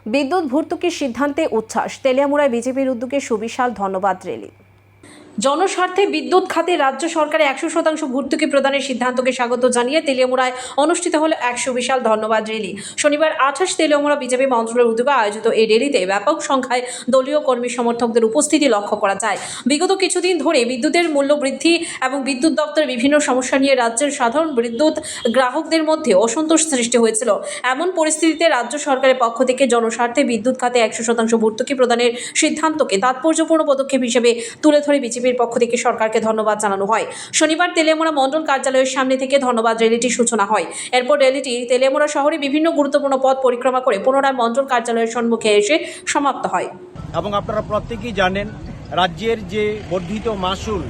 বিদ্যুৎ ভর্তুকির সিদ্ধান্তে উচ্ছ্বাস। তেলিয়ামুড়ায় বিজেপির উদ্যোগে সুবিশাল ধন্যবাদ র্যালি। জনস্বার্থে বিদ্যুৎ খাতে রাজ্য সরকারের 100% ভর্তুকি প্রদানের সিদ্ধান্তকে স্বাগত জানিয়ে তেলিয়ামুড়ায় অনুষ্ঠিত হলো এক সুবিশাল ধন্যবাদ র্যালি। শনিবার 28 তেলিয়ামুড়া বিজেপি মন্ডলের উদ্যোগে আয়োজিত এই র্যালিতে ব্যাপক সংখ্যায় দলীয় কর্মী সমর্থকদের উপস্থিতি লক্ষ্য করা যায়। বিগত কিছুদিন ধরে বিদ্যুতের মূল্য বৃদ্ধি এবং বিদ্যুৎ দপ্তরের বিভিন্ন সমস্যা নিয়ে রাজ্যের সাধারণ বিদ্যুৎ গ্রাহকদের মধ্যে অসন্তোষ সৃষ্টি হয়েছিল। এমন পরিস্থিতিতে রাজ্য সরকারের পক্ষ থেকে জনস্বার্থে বিদ্যুৎ খাতে 100% ভর্তুকি প্রদানের সিদ্ধান্তকে তাৎপর্যপূর্ণ পদক্ষেপ হিসেবে তুলে ধরে বিজেপির পক্ষ থেকে সরকারকে ধন্যবাদ জানানো হয়। শনিবার তেলিয়ামুড়া মন্ডল কার্যালয়ের সামনে থেকে ধন্যবাদ র্যালিটির সূচনা হয়। এরপর র্যালিটি তেলিয়ামুড়া শহরে বিভিন্ন গুরুত্বপূর্ণ পথ পরিক্রমা করে পুনরায় মন্ডল কার্যালয়ের সম্মুখে এসে সমাপ্ত হয়। এবং আপনারা প্রত্যেকেই জানেন, রাজ্যের যে বর্ধিত মাসুল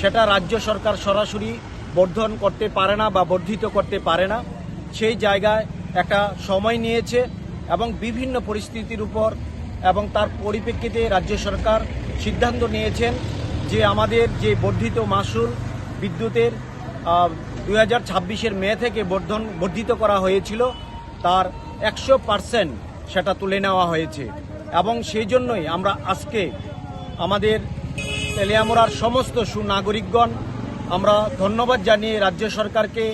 সেটা রাজ্য সরকার সরাসরি বর্ধন করতে পারে না বা বর্ধিত করতে পারে না। সেই জায়গায় একটা সময় নিয়েছে এবং বিভিন্ন পরিস্থিতির উপর এবং তার পরিপ্রেক্ষিতে রাজ্য সরকার সিদ্ধান্ত নিয়েছেন যে আমাদের যে বর্ধিত মাসুল বিদ্যুতের 2026 মে থেকে বর্ধিত করা হয়েছিল তার 100% সেটা তুলে নেওয়া হয়েছে। এবং সেই জন্যই আমরা আজকে আমাদের তেলিয়ামুড়ার সমস্ত সুনাগরিকগণ আমরা ধন্যবাদ জানিয়ে রাজ্য সরকারকে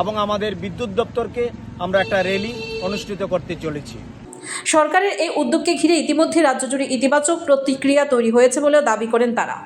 এবং আমাদের বিদ্যুৎ দপ্তরকে আমরা একটা র্যালি অনুষ্ঠিত করতে চলেছি। সরকারের এই উদ্যোগকে ঘিরে ইতিমধ্যে রাজ্য জুড়ে ইতিবাচক প্রতিক্রিয়া তৈরি হয়েছে বলেও দাবি করেন তারা।